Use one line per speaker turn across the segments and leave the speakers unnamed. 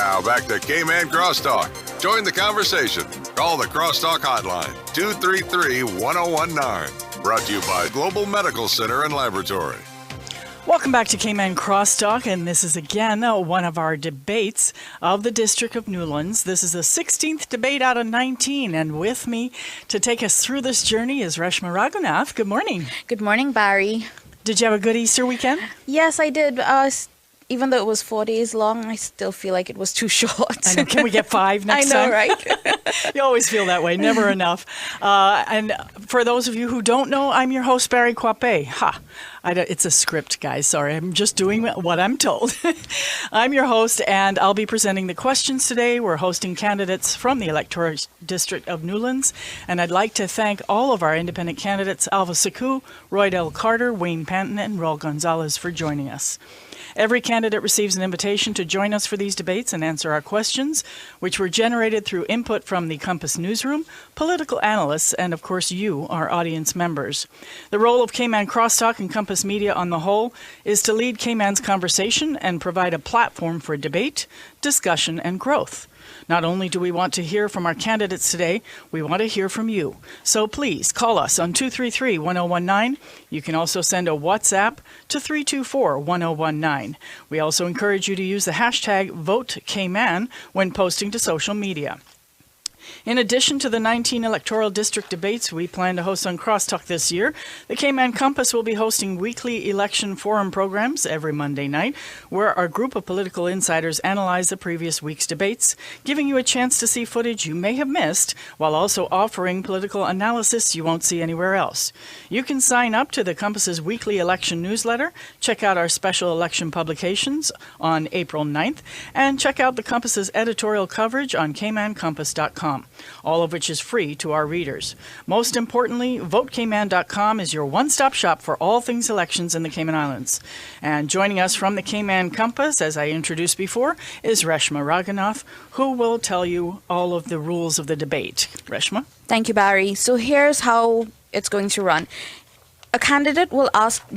Now back to Cayman Crosstalk. Join the conversation. Call the Crosstalk hotline, 233-1019. Brought to you by Global Medical Center and Laboratory.
Welcome back to Cayman Crosstalk, and this is again one of our debates of the District of Newlands. This is the 16th debate out of 19, and with me to take us through this journey is Reshma Raghunath. Good morning.
Good morning, Barry.
Did you have a good Easter weekend?
Yes, I did. Even though it was 4 days long, I still feel like it was too short.
I know. Can we get 5 next time?
I know, right?
You always feel that way. Never enough. And for those of you who don't know, I'm your host, Barry Quappe. It's a script, guys. Sorry, I'm just doing what I'm told. I'm your host, and I'll be presenting the questions today. We're hosting candidates from the Electoral District of Newlands, and I'd like to thank all of our independent candidates, Alva Saku, Roy Del Carter, Wayne Panton, and Raul Gonzalez for joining us. Every candidate receives an invitation to join us for these debates and answer our questions, which were generated through input from the Compass Newsroom, political analysts, and of course you, our audience members. The role of Cayman Crosstalk and Compass Media on the whole is to lead Cayman's conversation and provide a platform for debate, discussion, and growth. Not only do we want to hear from our candidates today, we want to hear from you. So please call us on 233-1019. You can also send a WhatsApp to 324-1019. We also encourage you to use the hashtag VoteCayman when posting to social media. In addition to the 19 electoral district debates we plan to host on Crosstalk this year, the Cayman Compass will be hosting weekly election forum programs every Monday night, where our group of political insiders analyze the previous week's debates, giving you a chance to see footage you may have missed, while also offering political analysis you won't see anywhere else. You can sign up to the Compass's weekly election newsletter, check out our special election publications on April 9th, and check out the Compass's editorial coverage on caymancompass.com. All of which is free to our readers. Most importantly, VoteCayman.com is your one-stop shop for all things elections in the Cayman Islands. And joining us from the Cayman Compass, as I introduced before, is Reshma Raghunath, who will tell you all of the rules of the debate. Reshma?
Thank you, Barry. So here's how it's going to run. A candidate will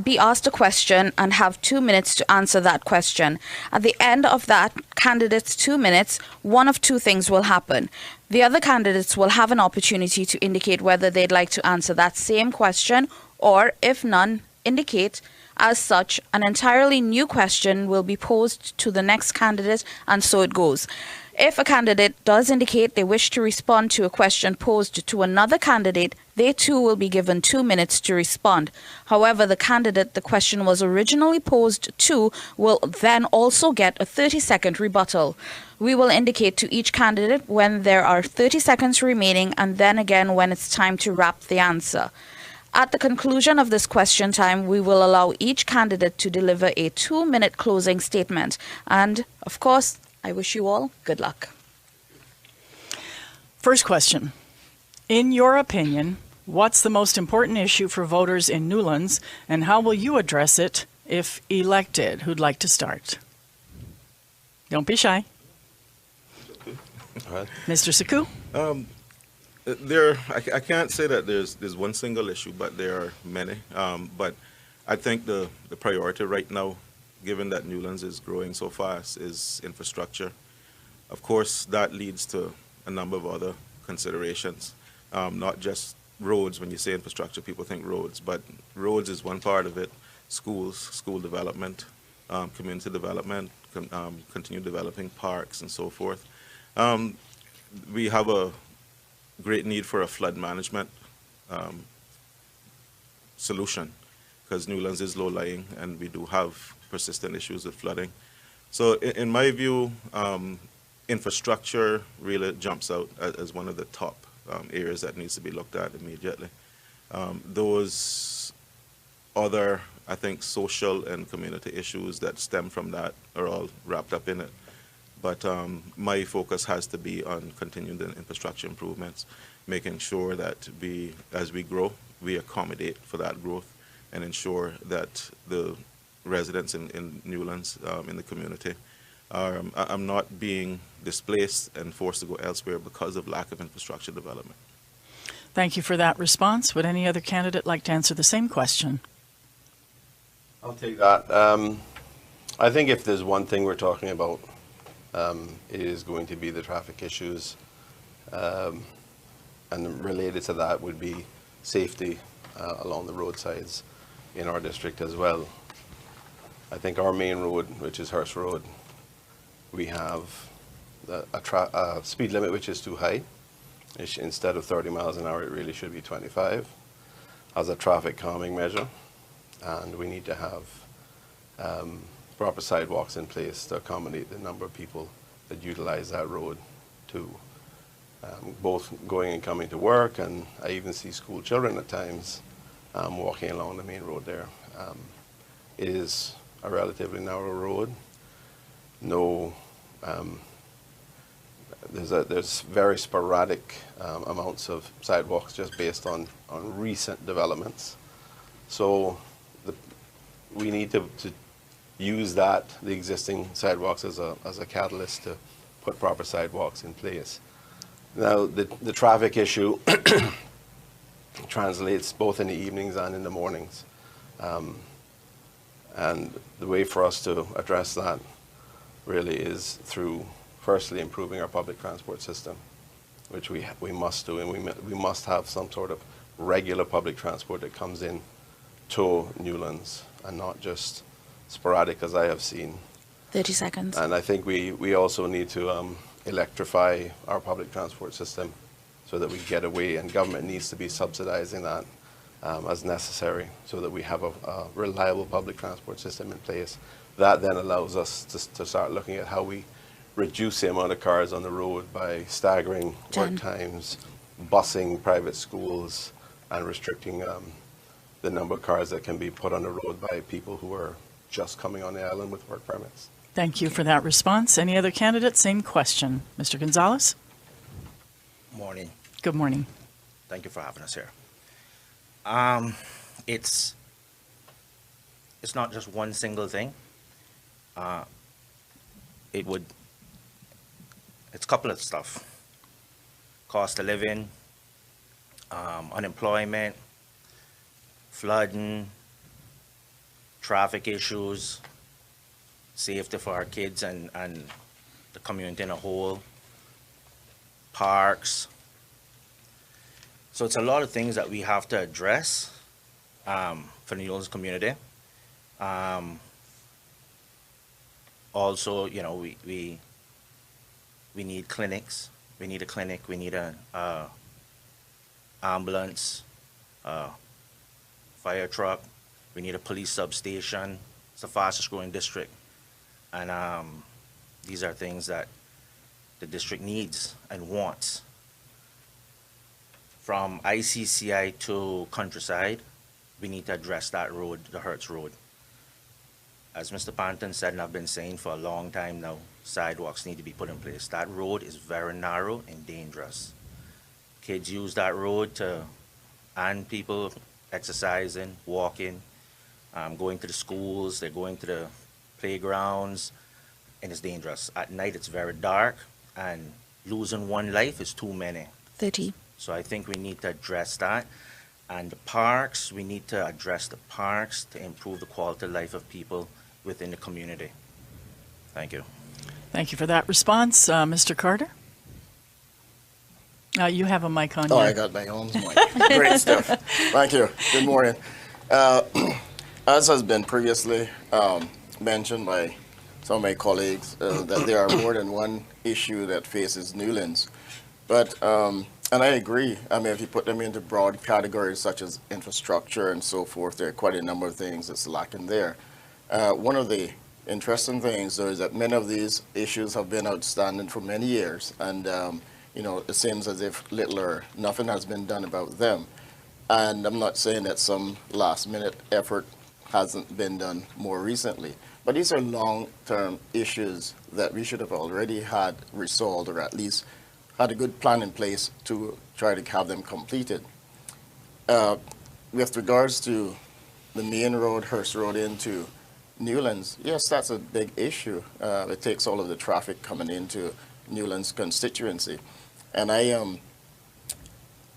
be asked a question and have 2 minutes to answer that question. At the end of that candidate's 2 minutes, one of two things will happen. The other candidates will have an opportunity to indicate whether they'd like to answer that same question, or if none indicate, as such, an entirely new question will be posed to the next candidate, and so it goes. If a candidate does indicate they wish to respond to a question posed to another candidate, they too will be given 2 minutes to respond. However, the candidate the question was originally posed to will then also get a 30-second rebuttal. We will indicate to each candidate when there are 30 seconds remaining, and then again when it's time to wrap the answer. At the conclusion of this question time, we will allow each candidate to deliver a 2-minute closing statement. And, of course, I wish you all good luck.
First question. In your opinion, what's the most important issue for voters in Newlands, and how will you address it if elected? Who'd like to start? Don't be shy.
All right.
Mr. Saku?
I can't say that there's one single issue, but there are many. But I think the priority right now, given that Newlands is growing so fast, is infrastructure. Of course, that leads to a number of other considerations, not just roads. When you say infrastructure, people think roads, but roads is one part of it. Schools, school development, community development, continue developing parks and so forth. We have a great need for a flood management solution, because Newlands is low-lying and we do have persistent issues with flooding. So in my view, infrastructure really jumps out as one of the top areas that needs to be looked at immediately. Those other, I think, social and community issues that stem from that are all wrapped up in it. But my focus has to be on continuing the infrastructure improvements, making sure that as we grow, we accommodate for that growth and ensure that the residents in Newlands, in the community, are not being displaced and forced to go elsewhere because of lack of infrastructure development.
Thank you for that response. Would any other candidate like to answer the same question?
I'll take that. I think if there's one thing we're talking about It is going to be the traffic issues, and related to that would be safety along the roadsides in our district as well. I think our main road, which is Hearst Road, we have a speed limit which is too high. Instead of 30 miles an hour, it really should be 25 as a traffic calming measure. And we need to have proper sidewalks in place to accommodate the number of people that utilize that road to both going and coming to work, and I even see school children at times walking along the main road there. It is a relatively narrow road. No, there's very sporadic amounts of sidewalks just based on recent developments. So we need to use the existing sidewalks as a catalyst to put proper sidewalks in place. Now, the traffic issue translates both in the evenings and in the mornings. And the way for us to address that really is through, firstly, improving our public transport system, which we must do, and we must have some sort of regular public transport that comes in to Newlands and not just sporadic, as I have seen.
30 seconds.
And I think we also need to electrify our public transport system so that we get away, and government needs to be subsidizing that as necessary so that we have a reliable public transport system in place. That then allows us to start looking at how we reduce the amount of cars on the road by staggering work times, busing private schools, and restricting the number of cars that can be put on the road by people who are just coming on the island with work permits.
Thank you for that response. Any other candidates? Same question. Mr. Gonzalez?
Morning.
Good morning.
Thank you for having us here. It's not just one single thing. It's a couple of stuff. Cost of living, unemployment, flooding, traffic issues, safety for our kids and the community in a whole, parks. So it's a lot of things that we have to address for the Newlands community. Also, you know, we need clinics. We need a clinic. We need a ambulance, fire truck. We need a police substation. It's the fastest growing district. And these are things that the district needs and wants. From ICCI to Countryside, we need to address that road, the Hertz Road. As Mr. Panton said, and I've been saying for a long time now, sidewalks need to be put in place. That road is very narrow and dangerous. Kids use that road and people exercising, walking, going to the schools, they're going to the playgrounds, and it's dangerous. At night, it's very dark, and losing one life is too many.
30.
So I think we need to address that. And the parks, we need to address the parks to improve the quality of life of people within the community. Thank you.
Thank you for that response. Mr. Carter? You have a mic on.
Oh, I got my own mic. Great stuff. Thank you. Good morning. As has been previously mentioned by some of my colleagues, that there are more than one issue that faces Newlands. But, and I agree, I mean, if you put them into broad categories such as infrastructure and so forth, there are quite a number of things that's lacking there. One of the interesting things, though, is that many of these issues have been outstanding for many years, and you know, it seems as if little or nothing has been done about them. And I'm not saying that some last-minute effort hasn't been done more recently, but these are long-term issues that we should have already had resolved, or at least had a good plan in place to try to have them completed. With regards to the main road, Hearst Road into Newlands, yes, that's a big issue. It takes all of the traffic coming into Newlands constituency. And I am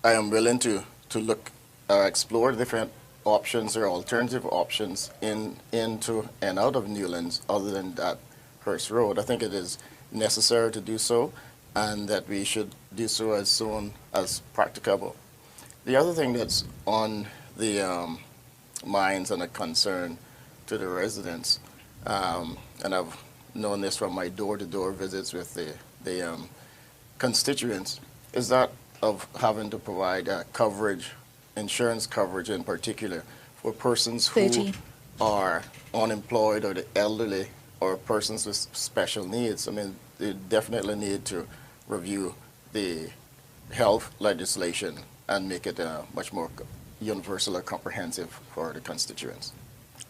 willing to look, explore different options or alternative options into and out of Newlands other than that Hearst Road. I think it is necessary to do so, and that we should do so as soon as practicable. The other thing that's on the minds and a concern to the residents, and I've known this from my door-to-door visits with the constituents, is that of having to provide coverage, insurance coverage in particular, for persons who
30.
are unemployed or the elderly or persons with special needs. I mean, they definitely need to review the health legislation and make it much more universal or comprehensive for the constituents.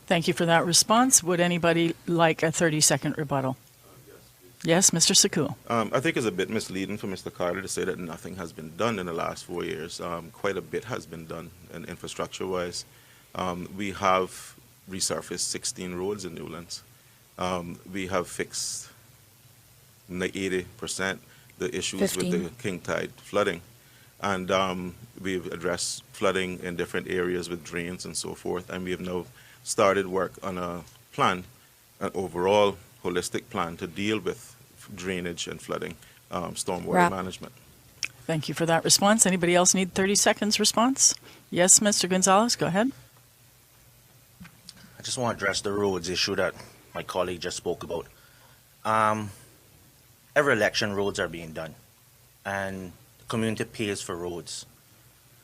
Thank you for that response. Would anybody like a 30-second rebuttal? Yes, Mr. Saku.
I think it's a bit misleading for Mr. Carter to say that nothing has been done in the last 4 years. Quite a bit has been done in infrastructure-wise. We have resurfaced 16 roads in Newlands. We have fixed 80% the issues
15.
with the king tide flooding. And we've addressed flooding in different areas with drains and so forth. And we have now started work on a plan, an overall holistic plan to deal with drainage and flooding, stormwater
Wrap.
management.
Thank you for that response. Anybody else need 30 seconds response? Yes, Mr. Gonzalez, go ahead.
I just want to address the roads issue that my colleague just spoke about. Every election, roads are being done, and the community pays for roads,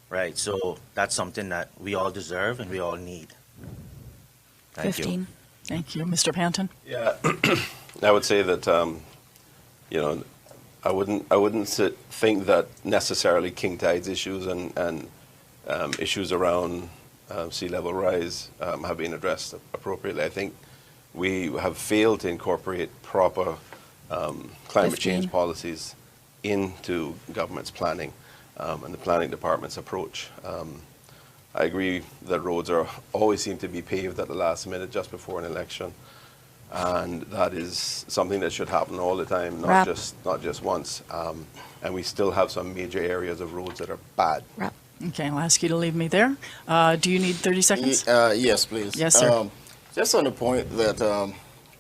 right? So that's something that we all deserve and we all need. Thank
15.
you.
Thank you. Mr. Panton?
Yeah, I would say that I wouldn't think that necessarily king tides issues and issues around sea level rise have been addressed appropriately. I think we have failed to incorporate proper climate
15.
change policies into government's planning and the planning department's approach. I agree that roads always seem to be paved at the last minute just before an election, and that is something that should happen all the time, not just once. And we still have some major areas of roads that are bad.
Wrap.
Okay, I'll ask you to leave me there. Do you need 30 seconds?
Yes, please.
Yes, sir.
Just on the point that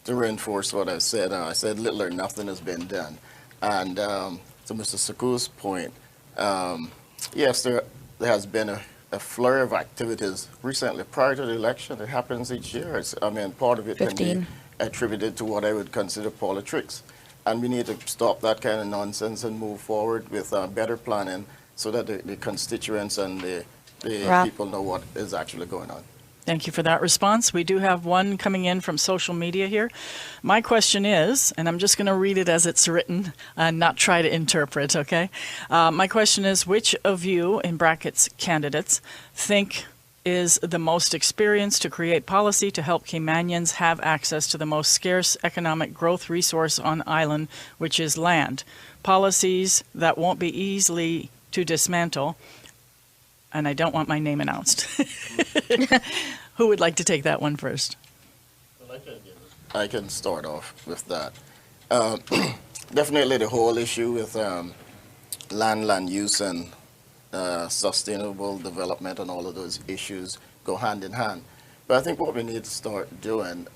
to reinforce what I said little or nothing has been done. And to Mr. Saku's point, yes, there has been a flurry of activities recently prior to the election. It happens each year. Part of it
15.
can be attributed to what I would consider politics. And we need to stop that kind of nonsense and move forward with better planning so that the constituents and the
Wrap.
people know what is actually going on.
Thank you for that response. We do have one coming in from social media here. My question is, and I'm just going to read it as it's written and not try to interpret, okay? My question is, which of you, in brackets, candidates, think is the most experienced to create policy to help Caymanians have access to the most scarce economic growth resource on island, which is land? Policies that won't be easily to dismantle. And I don't want my name announced. Who would like to take that one first?
I can start off with that. Definitely the whole issue with land use and sustainable development and all of those issues go hand in hand. But I think what we need to start doing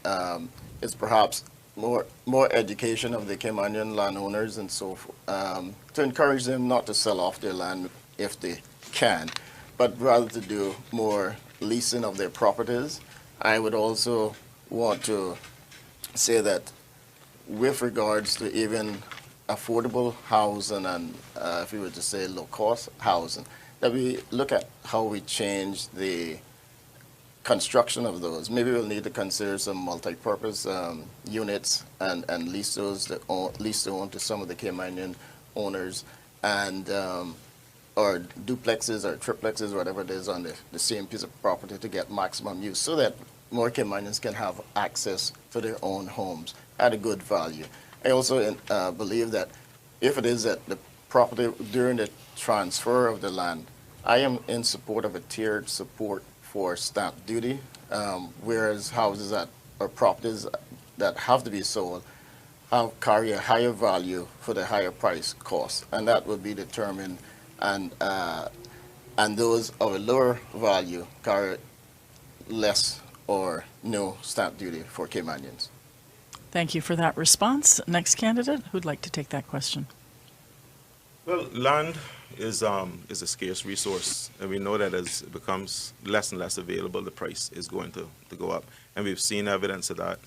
is perhaps more education of the Caymanian landowners and so forth, to encourage them not to sell off their land if they can, but rather to do more leasing of their properties. I would also want to say that with regards to even affordable housing and if we were to say low-cost housing, that we look at how we change the construction of those. Maybe we'll need to consider some multi-purpose units and lease those to own to some of the Caymanian owners, and or duplexes or triplexes, whatever it is, on the same piece of property to get maximum use so that more Caymanians can have access to their own homes at a good value. I also believe that if it is that the property during the transfer of the land, I am in support of a tiered support for stamp duty, whereas houses or properties that have to be sold carry a higher value for the higher price cost, and that will be determined, and those of a lower value carry less or no stamp duty for Caymanians.
Thank you for that response. Next candidate, who'd like to take that question?
Well, land is a scarce resource, and we know that as it becomes less and less available, the price is going to go up, and we've seen evidence of that.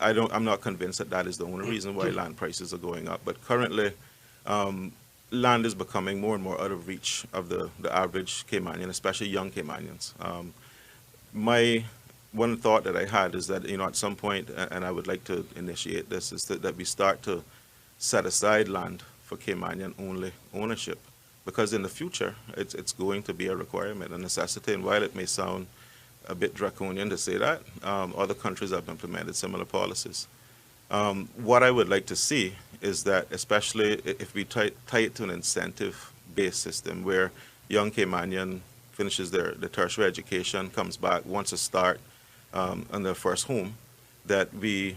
I'm not convinced that that is the only reason why land prices are going up, but currently, land is becoming more and more out of reach of the average Caymanian, especially young Caymanians. One thought that I had is that, at some point, and I would like to initiate this, is that we start to set aside land for Caymanian only ownership, because in the future it's going to be a requirement, a necessity, and while it may sound a bit draconian to say that, other countries have implemented similar policies. What I would like to see is that, especially if we tie it to an incentive-based system where young Caymanian finishes their tertiary education, comes back, wants to start on their first home, that we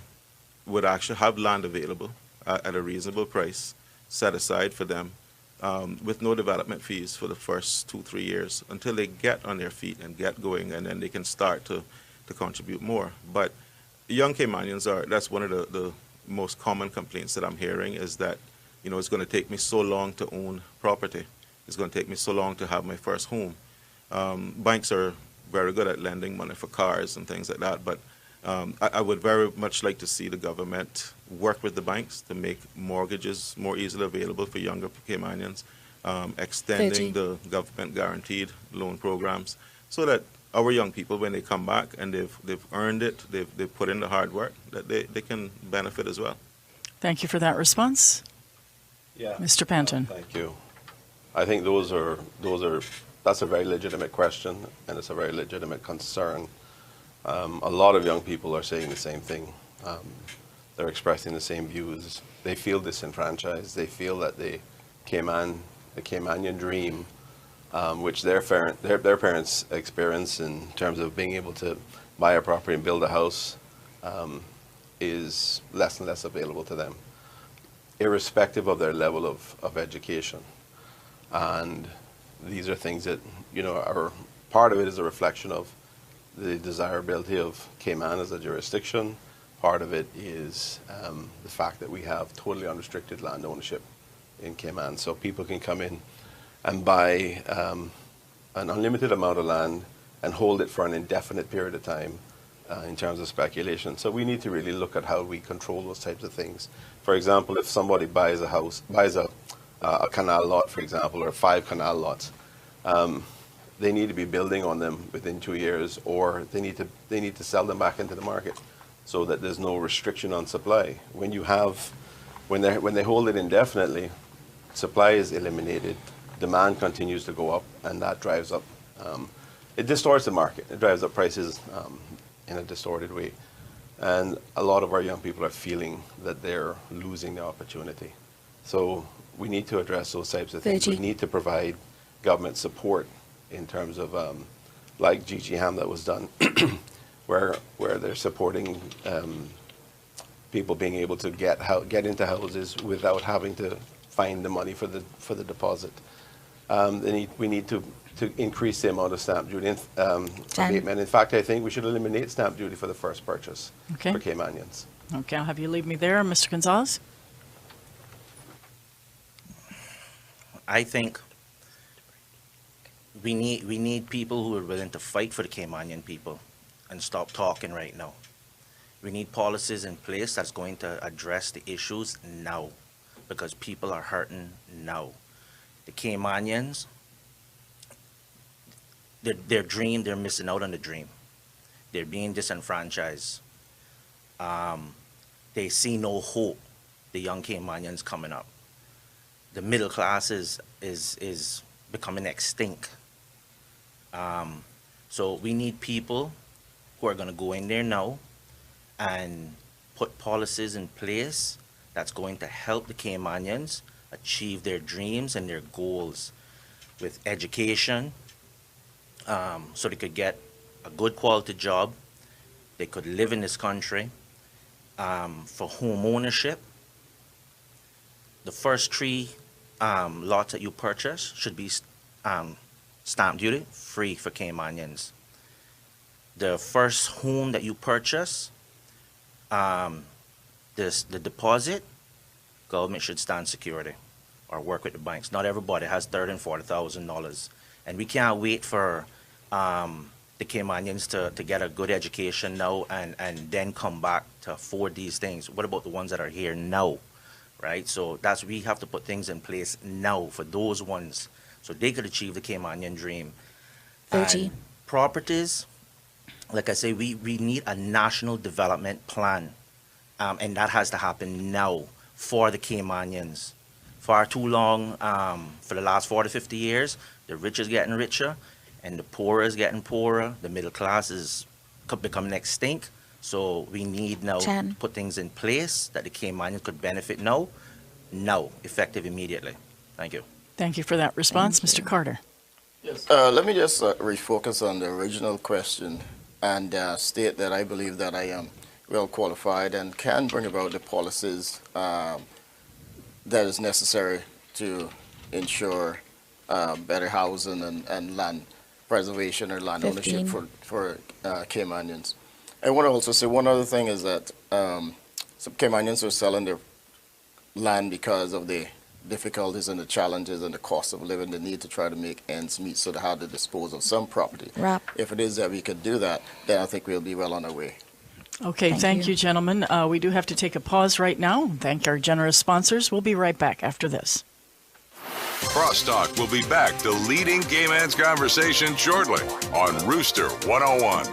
would actually have land available at a reasonable price set aside for them, with no development fees for the first 2-3 years until they get on their feet and get going, and then they can start to contribute more. But young Caymanians that's one of the most common complaints that I'm hearing, is that, it's going to take me so long to own property. It's going to take me so long to have my first home. Banks are very good at lending money for cars and things like that, but I would very much like to see the government work with the banks to make mortgages more easily available for younger Caymanians, extending the government guaranteed loan programs, so that our young people, when they come back and they've earned it, they've put in the hard work, that they can benefit as well.
Thank you for that response.
Yeah.
Mr. Panton.
Thank you. I think that's a very legitimate question, and it's a very legitimate concern. A lot of young people are saying the same thing. They're expressing the same views. They feel disenfranchised. They feel that the Caymanian dream, which their parents experience in terms of being able to buy a property and build a house, is less and less available to them, irrespective of their level of education. And these are things that, are part of it is a reflection of the desirability of Cayman as a jurisdiction. Part of it is the fact that we have totally unrestricted land ownership in Cayman. So people can come in and buy an unlimited amount of land and hold it for an indefinite period of time in terms of speculation. So we need to really look at how we control those types of things. For example, if somebody buys a canal lot, for example, or 5 canal lots, they need to be building on them within 2 years, or they need to sell them back into the market, so that there's no restriction on supply. When they hold it indefinitely, supply is eliminated, demand continues to go up, and that drives up. It distorts the market. It drives up prices in a distorted way, and a lot of our young people are feeling that they're losing the opportunity. So we need to address those types of things. We need to provide government support in terms of, like Gigi Ham that was done, where they're supporting people being able to get into houses without having to find the money for the deposit. We need to increase the amount of stamp duty abatement. In fact, I think we should eliminate stamp duty for the first purchase for Caymanians.
Okay, I'll have you leave me there, Mr. Gonzalez.
I think we need people who are willing to fight for the Caymanian people and stop talking right now. We need policies in place that's going to address the issues now, because people are hurting now. The Caymanians, their dream, they're missing out on the dream. They're being disenfranchised. They see no hope, the young Caymanians coming up. The middle class is becoming extinct. So we need people who are going to go in there now and put policies in place that's going to help the Caymanians achieve their dreams and their goals with education, so they could get a good quality job, they could live in this country. For home ownership, the first 3 lots that you purchase should be stamp duty free for Caymanians. The first home that you purchase, the deposit, government should stand security or work with the banks. Not everybody has $30,000 and $40,000, and we can't wait for the Caymanians to get a good education now and then come back to afford these things. What about the ones that are here now, right? So we have to put things in place now for those ones so they could achieve the Caymanian dream.
30.
And properties, like I say, we need a national development plan, and that has to happen now for the Caymanians. Far too long, for the last 40, 50 years, the rich is getting richer and the poor is getting poorer. The middle class is becoming extinct. So we need now
10.
to put things in place that the Caymanians could benefit now, effective immediately. Thank you.
Thank you for that response, Mr. Carter.
Let me just refocus on the original question and state that I believe that I am well qualified and can bring about the policies that is necessary to ensure better housing and land preservation or land
15.
ownership for Caymanians. I want to also say one other thing is that some Caymanians are selling their land because of the difficulties and the challenges and the cost of living, the need to try to make ends meet, so they have to dispose of some property.
Wrap.
If it is that we could do that, then I think we'll be well on our way.
Okay, thank you, gentlemen. We do have to take a pause right now. Thank our generous sponsors. We'll be right back after this.
Crosstalk will be back to leading Gay Man's Conversation shortly on Rooster 101.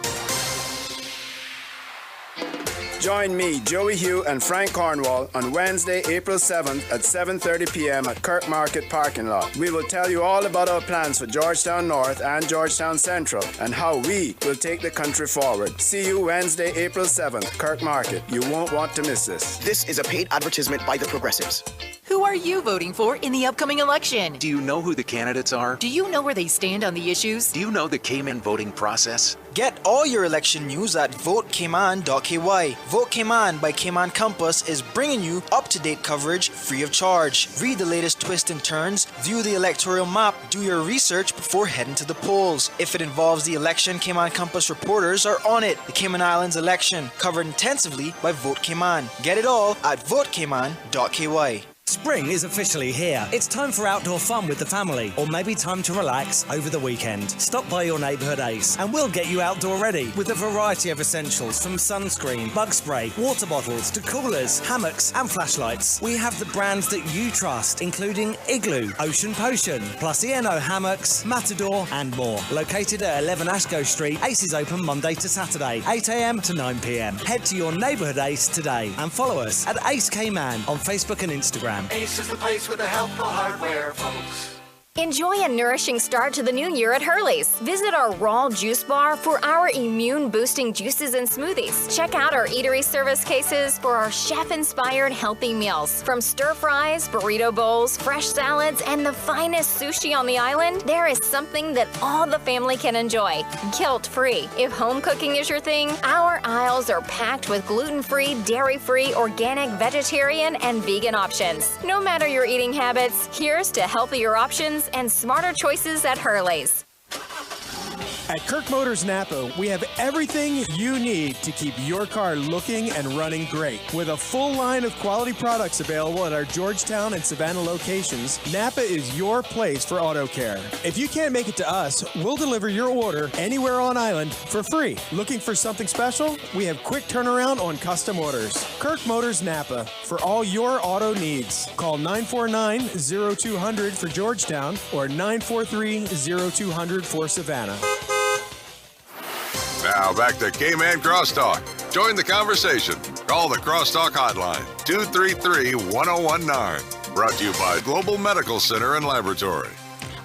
Join me, Joey Hugh, and Frank Cornwall on Wednesday, April 7th at 7:30 p.m. at Kirk Market parking lot. We will tell you all about our plans for Georgetown North and Georgetown Central and how we will take the country forward. See you Wednesday, April 7th, Kirk Market. You won't want to miss this.
This is a paid advertisement by the Progressives.
Who are you voting for in the upcoming election?
Do you know who the candidates are?
Do you know where they stand on the issues?
Do you know the Cayman voting process?
Get all your election news at votecayman.ky. Vote Cayman by Cayman Compass is bringing you up-to-date coverage free of charge. Read the latest twists and turns, view the electoral map, do your research before heading to the polls. If it involves the election, Cayman Compass reporters are on it. The Cayman Islands election, covered intensively by Vote Cayman. Get it all at votecayman.ky.
Spring is officially here. It's time for outdoor fun with the family, or maybe time to relax over the weekend. Stop by your neighbourhood Ace and we'll get you outdoor ready with a variety of essentials from sunscreen, bug spray, water bottles to coolers, hammocks and flashlights. We have the brands that you trust, including Igloo, Ocean Potion, plus ENO hammocks, Matador and more. Located at 11 Ashgo Street, Ace is open Monday to Saturday, 8 a.m. to 9 p.m. Head to your neighbourhood Ace today and follow us at Ace Cayman on Facebook and Instagram.
Ace is the place with the helpful hardware, folks.
Enjoy a nourishing start to the new year at Hurley's. Visit our Raw Juice Bar for our immune-boosting juices and smoothies. Check out our eatery service cases for our chef-inspired healthy meals. From stir-fries, burrito bowls, fresh salads, and the finest sushi on the island, there is something that all the family can enjoy, guilt-free. If home cooking is your thing, our aisles are packed with gluten-free, dairy-free, organic, vegetarian, and vegan options. No matter your eating habits, here's to healthier options and smarter choices at Hurley's.
At Kirk Motors Napa, we have everything you need to keep your car looking and running great. With a full line of quality products available at our Georgetown and Savannah locations, Napa is your place for auto care. If you can't make it to us, we'll deliver your order anywhere on island for free. Looking for something special? We have quick turnaround on custom orders. Kirk Motors Napa, for all your auto needs. Call 949-0200 for Georgetown or 943-0200 for Savannah.
Now back to Cayman Crosstalk. Join the conversation. Call the Crosstalk hotline, 233-1019. Brought to you by Global Medical Center and Laboratory.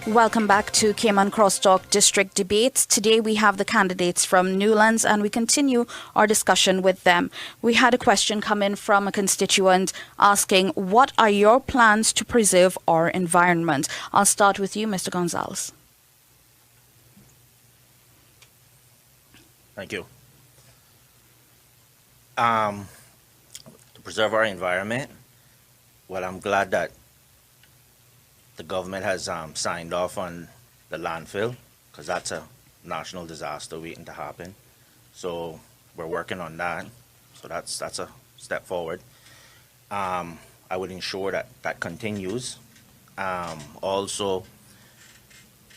Welcome back to Cayman Crosstalk District Debates. Today we have the candidates from Newlands and we continue our discussion with them. We had a question come in from a constituent asking, what are your plans to preserve our environment? I'll start with you, Mr. Gonzalez.
Thank you. To preserve our environment, well, I'm glad that the government has signed off on the landfill, because that's a national disaster waiting to happen. So we're working on that. So that's a step forward. I would ensure that that continues. Also,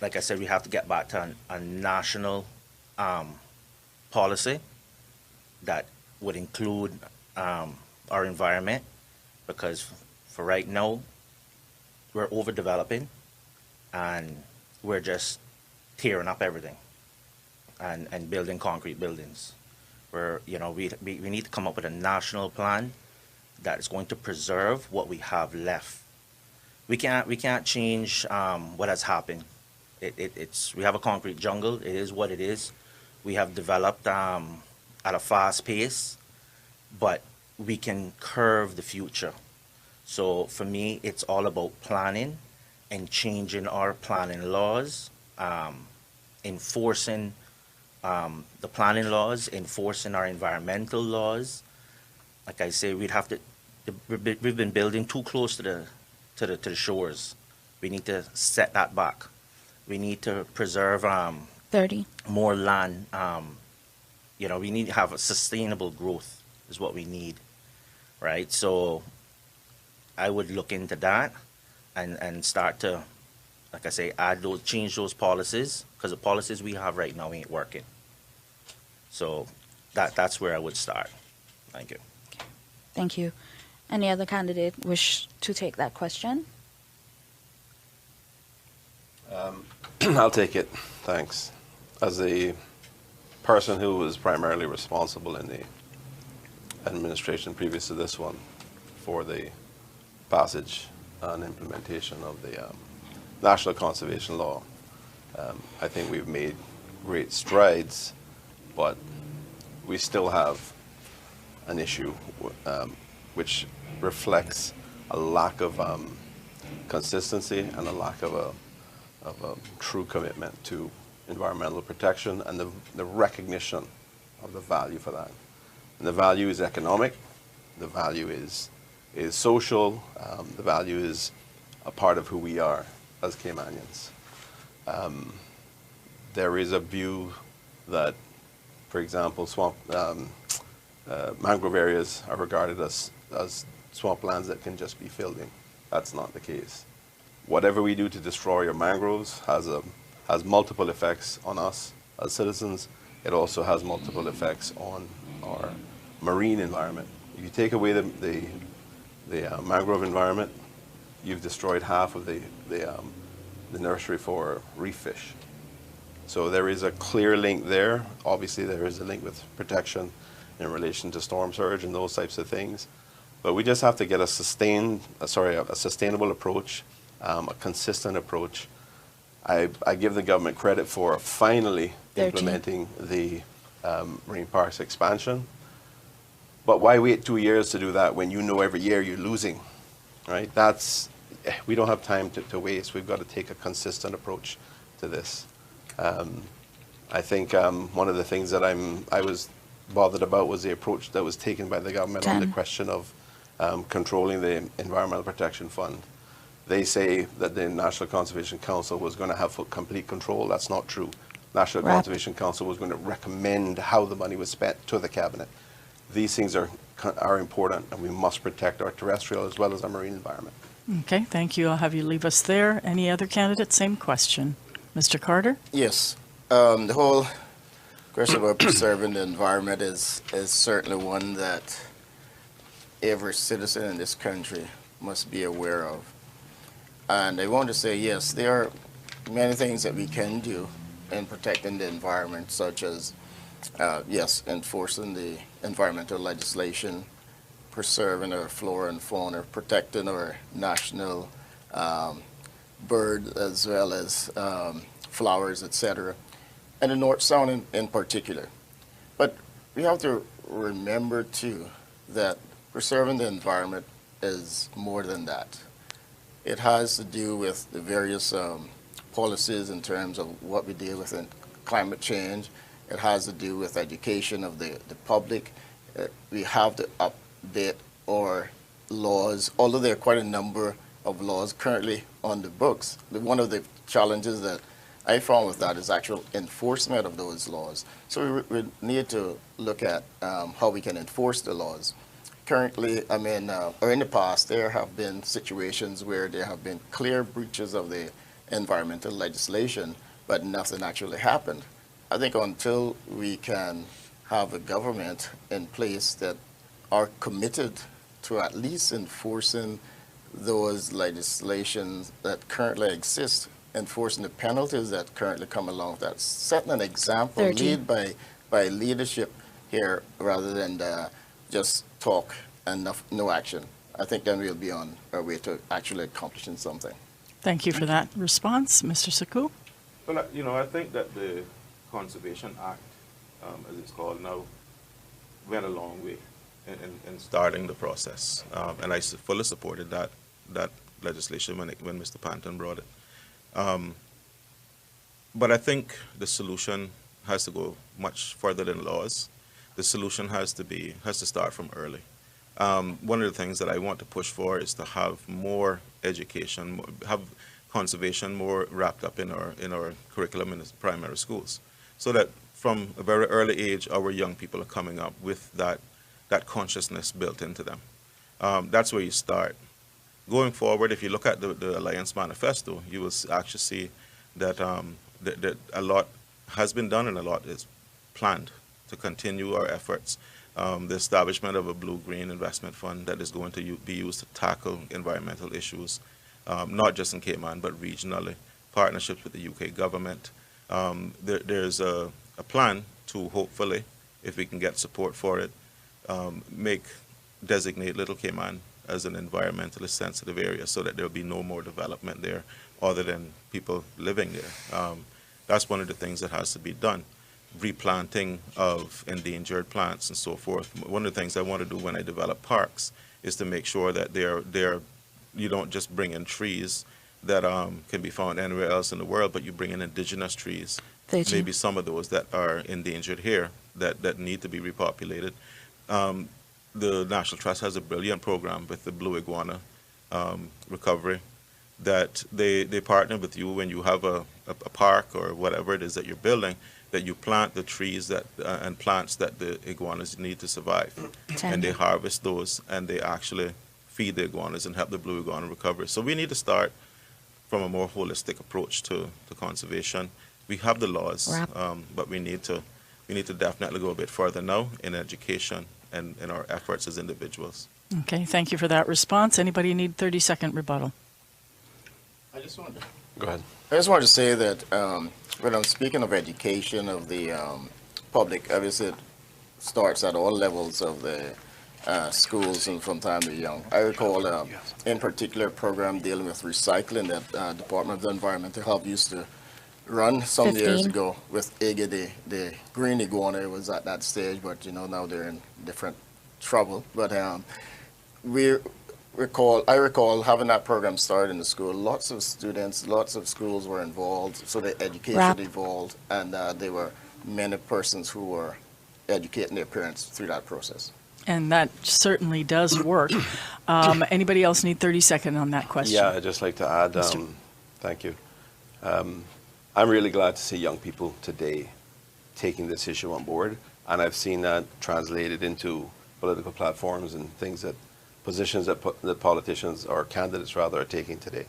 like I said, we have to get back to a national policy that would include our environment, because for right now, we're overdeveloping and we're just tearing up everything and building concrete buildings. We need to come up with a national plan that is going to preserve what we have left. We can't change what has happened. We have a concrete jungle. It is what it is. We have developed at a fast pace, but we can curve the future. So for me, it's all about planning and changing our planning laws, enforcing the planning laws, enforcing our environmental laws. Like I say, we've been building too close to the shores. We need to set that back. We need to preserve
30
more land. We need to have a sustainable growth is what we need, right? So I would look into that and start to, like I say, change those policies, because the policies we have right now ain't working. So that's where I would start. Thank you.
Thank you. Any other candidate wish to take that question?
I'll take it. Thanks. As a person who was primarily responsible in the administration previous to this one for the passage and implementation of the National Conservation Law, I think we've made great strides, but we still have an issue which reflects a lack of consistency and a lack of a true commitment to environmental protection and the recognition of the value for that. And the value is economic, the value is social, the value is a part of who we are as Caymanians. There is a view that, for example, mangrove areas are regarded as swamplands that can just be filled in. That's not the case. Whatever we do to destroy your mangroves has multiple effects on us as citizens. It also has multiple effects on our marine environment. If you take away the mangrove environment, you've destroyed half of the nursery for reef fish. So there is a clear link there. Obviously, there is a link with protection in relation to storm surge and those types of things. But we just have to get a sustainable approach, a consistent approach. I give the government credit for finally implementing the marine parks expansion. But why wait 2 years to do that when you know every year you're losing, right? We don't have time to waste. We've got to take a consistent approach to this. I think one of the things that I was bothered about was the approach that was taken by the government on the question of controlling the Environmental Protection Fund. They say that the National Conservation Council was going to have complete control. That's not true. National Conservation Council was going to recommend how the money was spent to the Cabinet. These things are important, and we must protect our terrestrial as well as our marine environment.
Okay, thank you. I'll have you leave us there. Any other candidates? Same question. Mr. Carter?
Yes. The whole question about preserving the environment is certainly one that every citizen in this country must be aware of. And I want to say, yes, there are many things that we can do in protecting the environment, such as, yes, enforcing the environmental legislation, preserving our flora and fauna, protecting our national bird as well as flowers, etc., and the North Sound in particular. But we have to remember, too, that preserving the environment is more than that. It has to do with the various policies in terms of what we deal with in climate change. It has to do with education of the public. We have to update our laws, although there are quite a number of laws currently on the books. One of the challenges that I found with that is actual enforcement of those laws. So we need to look at how we can enforce the laws. currently, I mean, or in the past, there have been situations where there have been clear breaches of the environmental legislation, but nothing actually happened. I think until we can have a government in place that are committed to at least enforcing those legislations that currently exist, enforcing the penalties that currently come along with that, setting an example,
30.
lead by leadership here rather than just talk and no action. I think then we'll be on our way to actually accomplishing something.
Thank you for that response, Mr. Saku.
Well, I think that the Conservation Act, as it's called now, went a long way in starting the process, and I fully supported that legislation when Mr. Panton brought it. But I think the solution has to go much further than laws. The solution has to start from early. One of the things that I want to push for is to have more education, have conservation more wrapped up in our curriculum in the primary schools, so that from a very early age our young people are coming up with that consciousness built into them. That's where you start. Going forward, if you look at the Alliance Manifesto, you will actually see that, that a lot has been done and a lot is planned to continue our efforts. The establishment of a blue-green investment fund that is going to be used to tackle environmental issues, not just in Cayman, but regionally, partnerships with the UK government. There's a plan to hopefully, if we can get support for it, designate Little Cayman as an environmentally sensitive area so that there'll be no more development there other than people living there. That's one of the things that has to be done. Replanting of endangered plants and so forth. One of the things I want to do when I develop parks is to make sure that you don't just bring in trees that can be found anywhere else in the world, but you bring in indigenous trees. Maybe some of those that are endangered here that need to be repopulated. The National Trust has a brilliant program with the blue iguana recovery that they partner with you when you have a park or whatever it is that you're building, that you plant the trees and plants that the iguanas need to survive. And they harvest those and they actually feed the iguanas and help the blue iguana recover. So we need to start from a more holistic approach to conservation. We have the laws, but we need to definitely go a bit further now in education and in our efforts as individuals.
Okay, thank you for that response. Anybody need 30-second rebuttal?
Go ahead.
I just wanted to say that when I'm speaking of education of the public, obviously it starts at all levels of the schools and from time to young. I recall in particular a program dealing with recycling that Department of the Environmental Health used to run some
15.
years ago with Iggy, the green iguana. It was at that stage, but now they're in different trouble. But I recall having that program started in the school. Lots of students, lots of schools were involved, so the education evolved, and there were many persons who were educating their parents through that process.
And that certainly does work. Anybody else need 30 seconds on that question?
Yeah, I'd just like to add, thank you. I'm really glad to see young people today taking this issue on board, and I've seen that translated into political platforms and things that positions that politicians or candidates rather are taking today.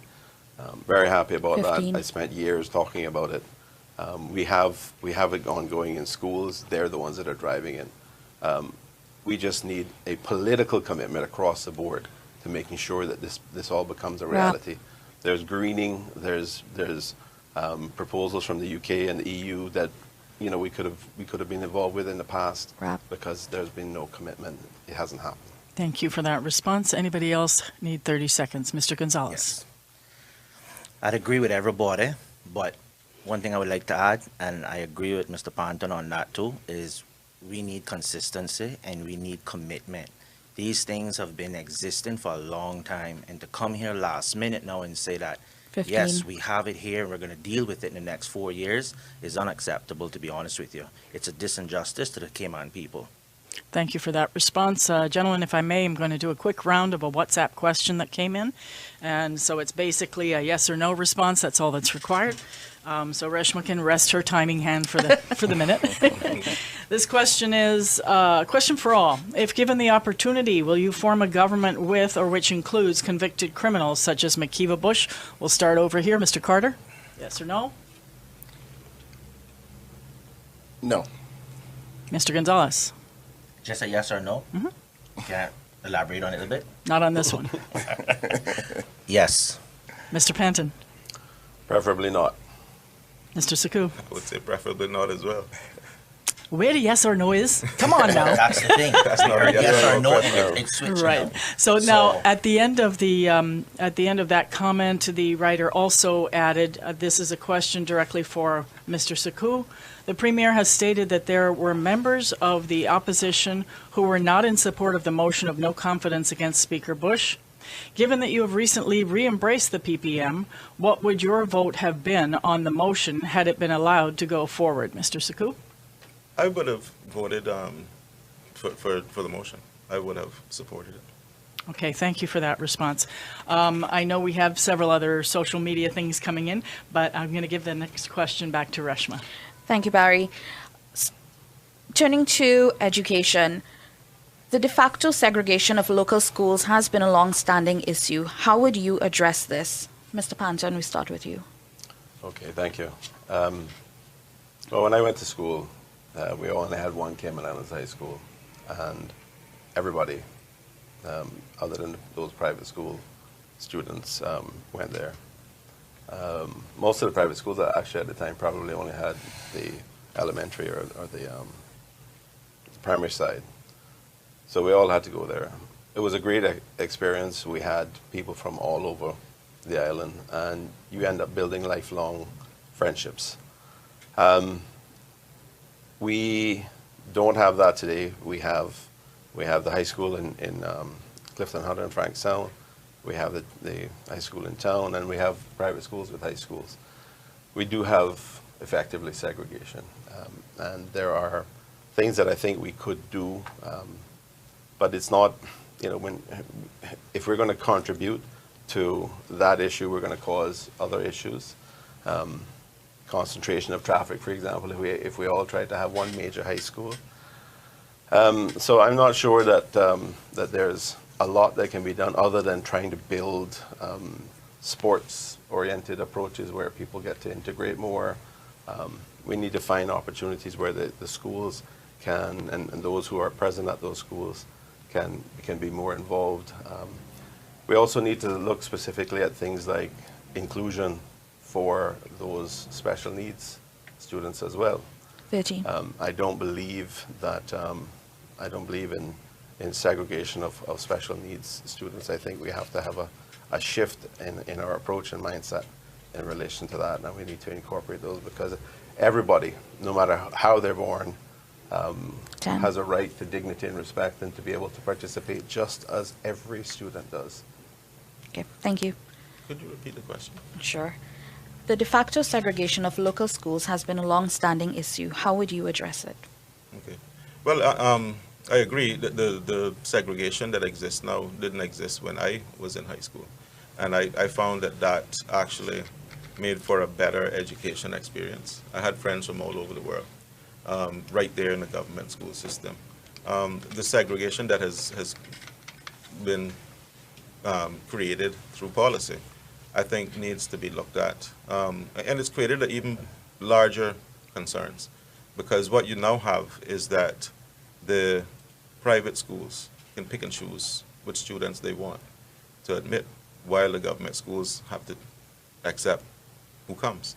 Very happy about
15.
that. I spent years talking about it. We have it ongoing in schools. They're the ones that are driving it. We just need a political commitment across the board to making sure that this all becomes a reality. There's greening. There's proposals from the UK and the EU that we could have been involved with in the past because there's been no commitment. It hasn't happened.
Thank you for that response. Anybody else need 30 seconds? Mr. Gonzalez.
Yes. I'd agree with everybody, but one thing I would like to add, and I agree with Mr. Panton on that too, is we need consistency and we need commitment. These things have been existing for a long time, and to come here last minute now and say that
15.
yes, we have it here and we're going to deal with it in the next 4 years is unacceptable, to be honest with you. It's a disinjustice to the Cayman people.
Thank you for that response. Gentlemen, if I may, I'm going to do a quick round of a WhatsApp question that came in. And so it's basically a yes or no response. That's all that's required. So Reshma can rest her timing hand for the minute. This question is a question for all. If given the opportunity, will you form a government with or which includes convicted criminals such as McKeeva Bush? We'll start over here. Mr. Carter, yes or no?
No.
Mr. Gonzalez?
Just a yes or no?
Mm-hmm.
Can I elaborate on it a bit?
Not on this one.
Yes.
Mr. Panton?
Preferably not.
Mr. Saku?
I would say preferably not as well.
Where the yes or no is? Come on now.
That's the thing.
That's not a
yes or no, and it's switching
Right.
out.
So now, at the end of that comment, the writer also added, this is a question directly for Mr. Saku. The Premier has stated that there were members of the opposition who were not in support of the motion of no confidence against Speaker Bush. Given that you have recently re-embraced the PPM, what would your vote have been on the motion had it been allowed to go forward, Mr. Saku?
I would have voted for the motion. I would have supported it.
Okay, thank you for that response. I know we have several other social media things coming in, but I'm going to give the next question back to Reshma.
Thank you, Barry. Turning to education, the de facto segregation of local schools has been a long-standing issue. How would you address this? Mr. Panton, we start with you.
Okay, thank you. Well, when I went to school, we only had one Cayman Islands high school, and everybody, other than those private school students, went there. Most of the private schools, actually at the time, probably only had the elementary or the primary side. So we all had to go there. It was a great experience. We had people from all over the island, and you end up building lifelong friendships. We don't have that today. We have the high school in Clifton Hunter and Frankstown. We have the high school in town, and we have private schools with high schools. We do have effectively segregation, and there are things that I think we could do, but it's not, if we're going to contribute to that issue, we're going to cause other issues. Concentration of traffic, for example, if we all tried to have one major high school. So I'm not sure that that there's a lot that can be done other than trying to build sports-oriented approaches where people get to integrate more. We need to find opportunities where the schools can, and those who are present at those schools can be more involved. We also need to look specifically at things like inclusion for those special needs students as well.
Virgie.
I don't believe that, I don't believe in segregation of special needs students. I think we have to have a shift in our approach and mindset in relation to that, and we need to incorporate those because everybody, no matter how they're born, has a right to dignity and respect and to be able to participate just as every student does.
Okay, thank you.
Could you repeat the question?
Sure. The de facto segregation of local schools has been a long-standing issue. How would you address it?
Okay. Well, I agree that the segregation that exists now didn't exist when I was in high school. And I found that actually made for a better education experience. I had friends from all over the world, right there in the government school system. The segregation that has been created through policy, I think needs to be looked at. And it's created even larger concerns because what you now have is that the private schools can pick and choose which students they want to admit, while the government schools have to accept who comes.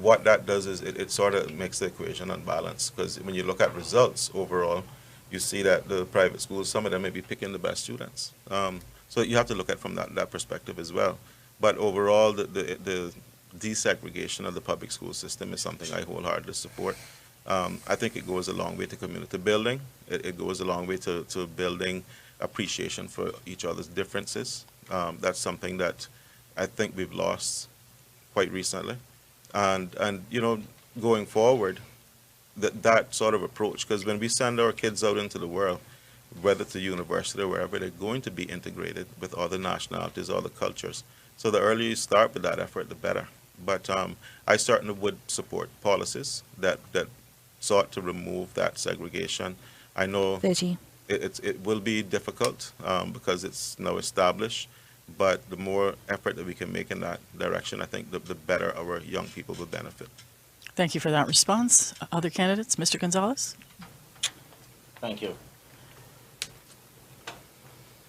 What that does is it sort of makes the equation unbalanced because when you look at results overall, you see that the private schools, some of them may be picking the best students. So you have to look at it from that perspective as well. But overall, the desegregation of the public school system is something I wholeheartedly support. I think it goes a long way to community building. It goes a long way to building appreciation for each other's differences. That's something that I think we've lost quite recently. And going forward, that sort of approach, because when we send our kids out into the world, whether to university or wherever, they're going to be integrated with other nationalities, other cultures. So the earlier you start with that effort, the better. But I certainly would support policies that sought to remove that segregation. I know it will be difficult because it's now established, but the more effort that we can make in that direction, I think the better our young people will benefit.
Thank you for that response. Other candidates, Mr. Gonzalez?
Thank you.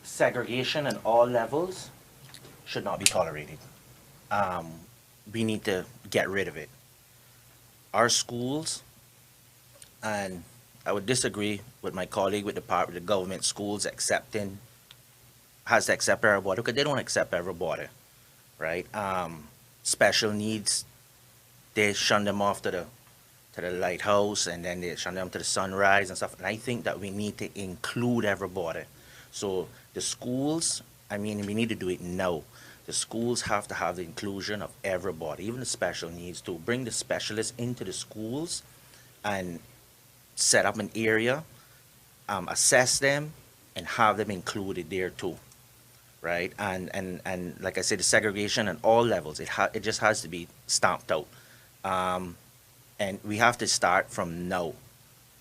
Segregation at all levels should not be tolerated. We need to get rid of it. Our schools, and I would disagree with my colleague with the government schools has to accept everybody, because they don't accept everybody, right? Special needs, they shun them off to the lighthouse, and then they shun them to the sunrise and stuff. And I think that we need to include everybody. So the schools, I mean, we need to do it now. The schools have to have the inclusion of everybody, even the special needs, to bring the specialists into the schools and set up an area, assess them, and have them included there too, right? And like I said, the segregation at all levels, it just has to be stamped out. And we have to start from now.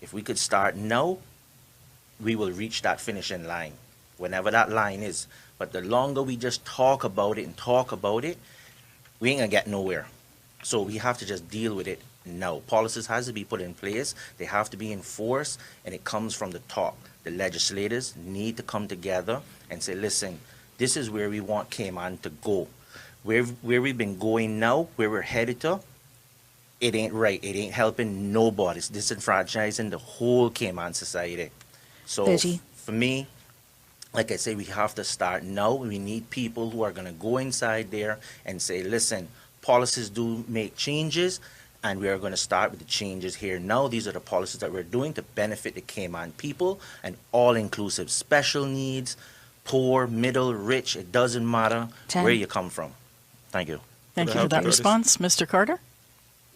If we could start now, we will reach that finishing line, whenever that line is. But the longer we just talk about it, we ain't gonna get nowhere. So we have to just deal with it now. Policies has to be put in place. They have to be enforced, and it comes from the top. The legislators need to come together and say, listen, this is where we want Cayman to go. Where we've been going now, where we're headed to, it ain't right. It ain't helping nobody. It's disenfranchising the whole Cayman society. So for me, like I say, we have to start now. We need people who are going to go inside there and say, listen, policies do make changes, and we are going to start with the changes here now. These are the policies that we're doing to benefit the Cayman people, and all-inclusive, special needs, poor, middle, rich, it doesn't matter where you come from. Thank you.
Thank you for that response. Mr. Carter?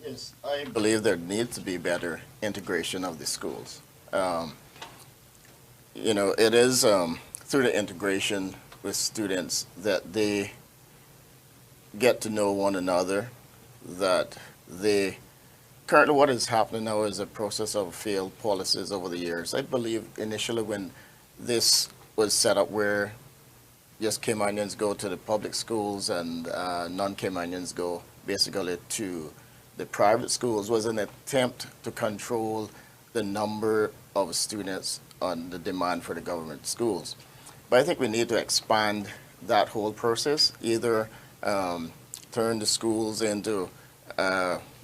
Yes, I believe there needs to be better integration of the schools. You know, it is through the integration with students that they get to know one another, that they currently what is happening now is a process of failed policies over the years. I believe initially when this was set up where just Caymanians go to the public schools and non-Caymanians go basically to the private schools was an attempt to control the number of students on the demand for the government schools. But I think we need to expand that whole process, either turn the schools into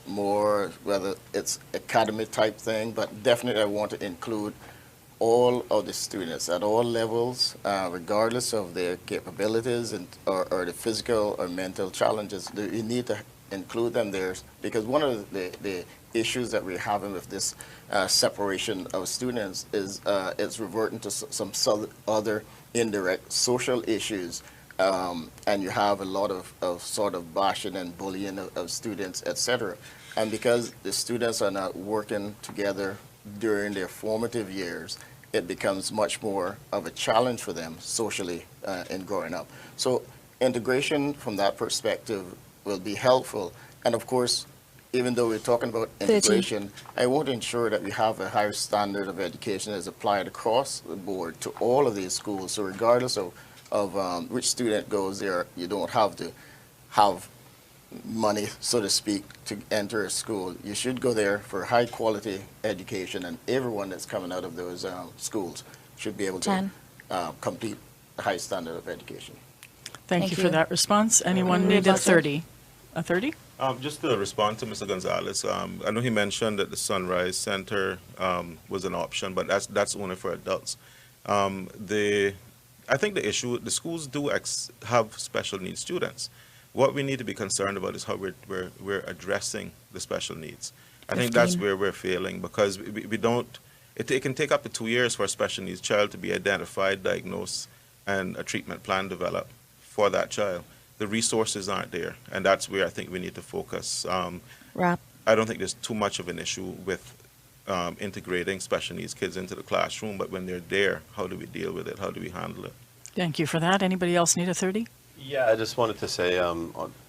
more, whether it's academy type thing, but definitely I want to include all of the students at all levels, regardless of their capabilities or the physical or mental challenges. You need to include them there, because one of the issues that we're having with this separation of students is it's reverting to some other indirect social issues, and you have a lot of sort of bashing and bullying of students, etc. And because the students are not working together during their formative years, it becomes much more of a challenge for them socially in growing up. So integration from that perspective will be helpful. And of course, even though we're talking about integration, I want to ensure that we have a higher standard of education that's applied across the board to all of these schools. So regardless of which student goes there, you don't have to have money, so to speak, to enter a school. You should go there for high quality education, and everyone that's coming out of those schools should be able to complete a high standard of education.
Thank you for that response. Anyone need a 30? A 30?
Just to respond to Mr. Gonzalez, I know he mentioned that the Sunrise Center was an option, but that's only for adults. I think the issue, the schools do have special needs students. What we need to be concerned about is how we're addressing the special needs. I think that's where we're failing, because we don't, it can take up to 2 years for a special needs child to be identified, diagnosed, and a treatment plan developed for that child. The resources aren't there, and that's where I think we need to focus. I don't think there's too much of an issue with integrating special needs kids into the classroom, but when they're there, how do we deal with it? How do we handle it?
Thank you for that. Anybody else need a 30?
Yeah, I just wanted to say,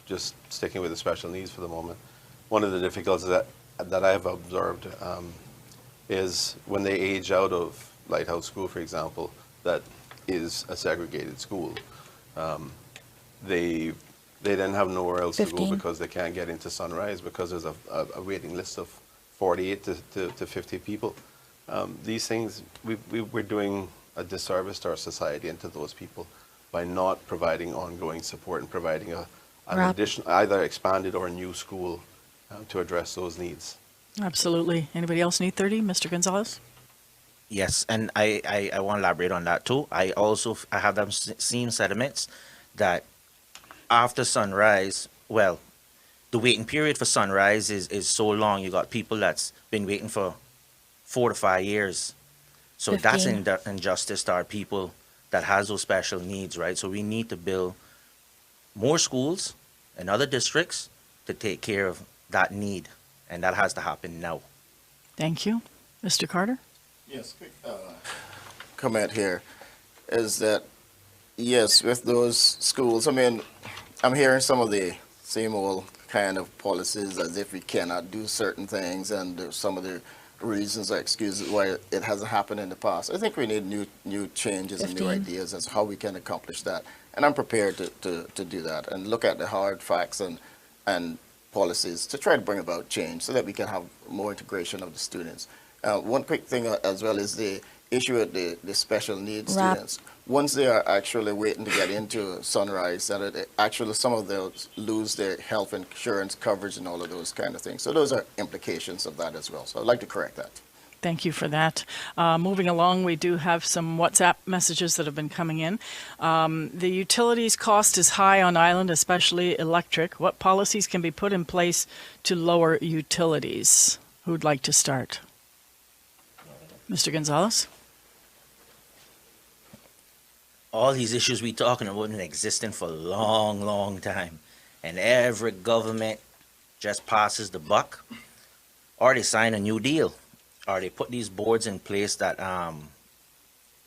just sticking with the special needs for the moment, one of the difficulties that I have observed is when they age out of Lighthouse School, for example, that is a segregated school. They then have nowhere else 15. To go because they can't get into Sunrise because there's a waiting list of 48 to 50 people. These things, we're doing a disservice to our society and to those people by not providing ongoing support and providing an additional, either expanded or new school to address those needs.
Absolutely. Anybody else need 30? Mr. Gonzalez?
Yes, and I want to elaborate on that too. I have them seen sentiments that after Sunrise, well, the waiting period for Sunrise is so long. You got people that's been waiting for 4 to 5 years. So 15. That's an injustice to our people that has those special needs, right? So we need to build more schools in other districts to take care of that need. And that has to happen now.
Thank you. Mr. Carter?
Yes, quick comment here is that, yes, with those schools, I mean, I'm hearing some of the same old kind of policies as if we cannot do certain things and some of the reasons or excuses why it hasn't happened in the past. I think we need new changes 15. And new ideas as to how we can accomplish that. And I'm prepared to do that and look at the hard facts and policies to try to bring about change so that we can have more integration of the students. One quick thing as well is the issue with the special needs students. Once they are actually waiting to get into Sunrise, that actually some of them lose their health insurance coverage and all of those kind of things. So those are implications of that as well. So I'd like to correct that.
Thank you for that. Moving along, we do have some WhatsApp messages that have been coming in. The utilities cost is high on island, especially electric. What policies can be put in place to lower utilities? Who'd like to start? Mr. Gonzalez?
All these issues we're talking about have been existing for a long, long time. And every government just passes the buck, or they sign a new deal, or they put these boards in place that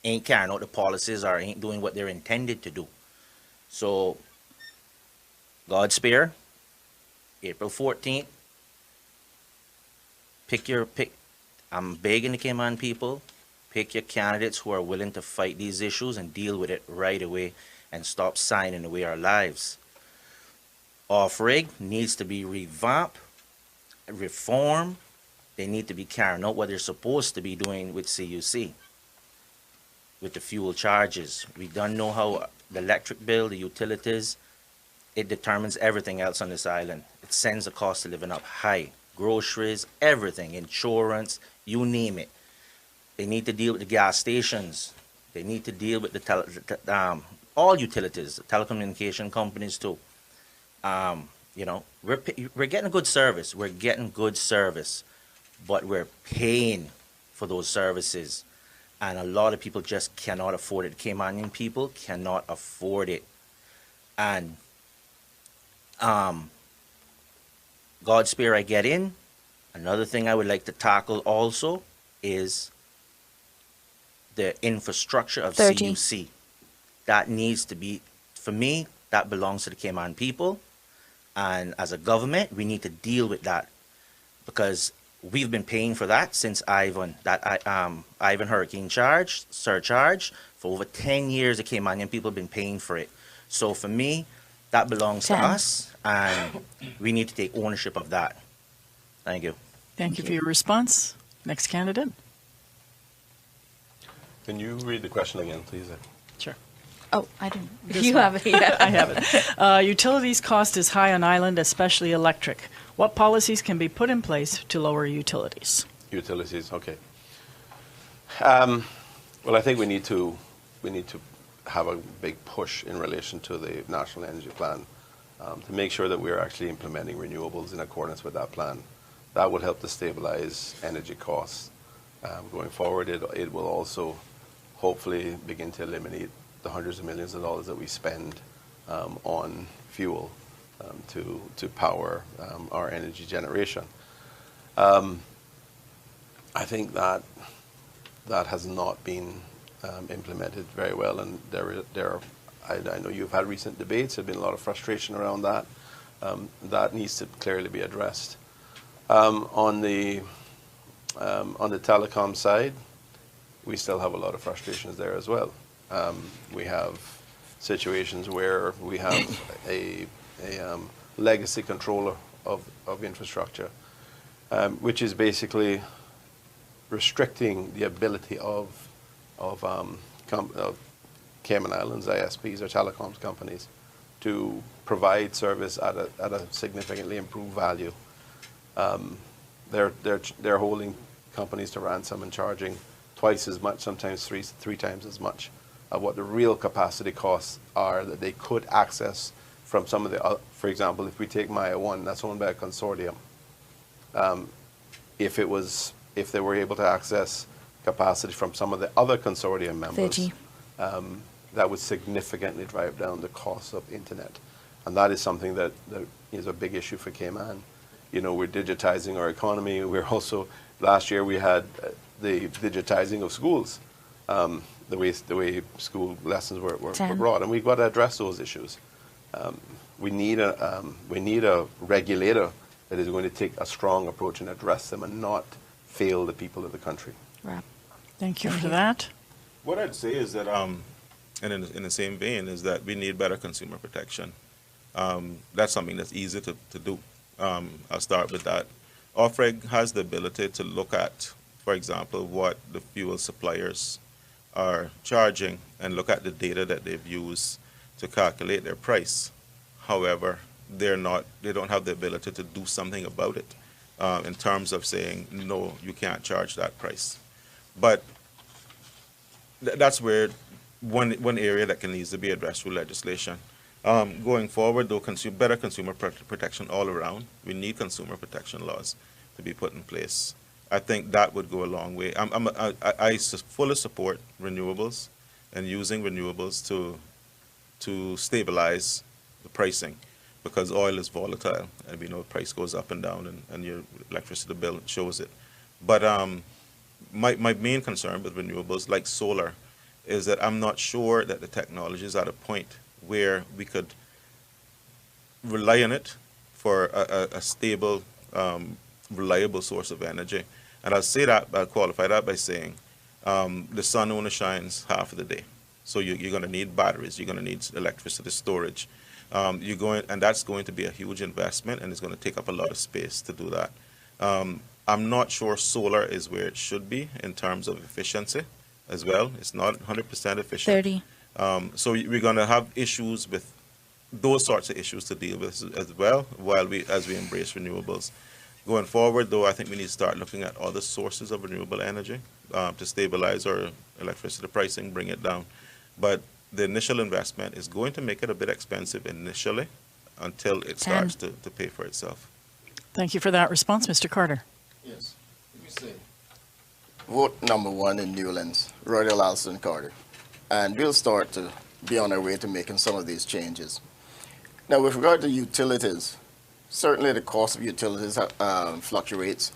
ain't carrying out the policies or ain't doing what they're intended to do. So, God spare, April 14th, pick. I'm begging the Cayman people, pick your candidates who are willing to fight these issues and deal with it right away and stop signing away our lives. Off-rig needs to be revamped, reformed. They need to be carrying out what they're supposed to be doing with CUC, with the fuel charges. We don't know how the electric bill, the utilities, it determines everything else on this island. It sends the cost of living up high. Groceries, everything, insurance, you name it. They need to deal with the gas stations. They need to deal with all utilities, the telecommunication companies too. You know, we're getting good service. We're getting good service, but we're paying for those services, and a lot of people just cannot afford it. Caymanian people cannot afford it, and God spare I get in. Another thing I would like to tackle also is the infrastructure of
30.
CUC. That needs to be, for me, that belongs to the Cayman people. And as a government, we need to deal with that because we've been paying for that since Ivan Hurricane surcharge. For over 10 years, the Caymanian people have been paying for it. So for me, that belongs to us, and we need to take ownership of that. Thank you.
Thank you for your response. Next candidate.
Can you read the question again, please?
Sure.
Oh, I didn't.
This
You
one.
have it. Yeah.
I have it. Utilities cost is high on island, especially electric. What policies can be put in place to lower utilities?
Utilities, okay. Well, I think we need to have a big push in relation to the National Energy Plan to make sure that we're actually implementing renewables in accordance with that plan. That will help to stabilize energy costs. Going forward, it will also hopefully begin to eliminate the hundreds of millions of dollars that we spend on fuel to power our energy generation. I I think that has not been implemented very well, and I know you've had recent debates. There's been a lot of frustration around that. That needs to clearly be addressed. On the telecom side, we still have a lot of frustrations there as well. We have situations where we have a legacy controller of infrastructure, which is basically restricting the ability of Cayman Islands ISPs or telecoms companies to provide service at a significantly improved value. They're holding companies to ransom and charging twice as much, sometimes three times as much of what the real capacity costs are that they could access from some of the, for example, if we take Maya 1, that's owned by a consortium. If they were able to access capacity from some of the other consortium members, that would significantly drive down the cost of internet. And that is something that is a big issue for Cayman. You know, we're digitizing our economy. We're also, last year we had the digitizing of schools, the way school lessons were brought, and we've got to address those issues. We need a regulator that is going to take a strong approach and address them and not fail the people of the country.
Right.
Thank you for that.
What I'd say is that, and in the same vein, is that we need better consumer protection. That's something that's easy to do. I'll start with that. OFREG has the ability to look at, for example, what the fuel suppliers are charging and look at the data that they've used to calculate their price. However, they don't have the ability to do something about it in terms of saying, no, you can't charge that price. But that's where one area that needs to be addressed through legislation. Going forward, though, better consumer protection all around. We need consumer protection laws to be put in place. I think that would go a long way. I fully support renewables and using renewables to stabilize the pricing, because oil is volatile and we know the price goes up and down, and your electricity bill shows it. But my main concern with renewables, like solar, is that I'm not sure that the technology is at a point where we could rely on it for a stable, reliable source of energy. And I'll qualify that by saying the sun only shines half of the day. So you're going to need batteries, you're going to need electricity storage. And that's going to be a huge investment, and it's going to take up a lot of space to do that. I'm not sure solar is where it should be in terms of efficiency as well. It's not 100% efficient. So we're going to have issues with those sorts of issues to deal with as well, as we embrace renewables. Going forward, though, I think we need to start looking at other sources of renewable energy to stabilize our electricity pricing, bring it down. But the initial investment is going to make it a bit expensive initially until it starts to pay for itself.
Thank you for that response, Mr. Carter.
Yes. Let me say. Vote number 1 in Newlands, Royal Alston Carter. And we'll start to be on our way to making some of these changes. Now, with regard to utilities, certainly the cost of utilities fluctuates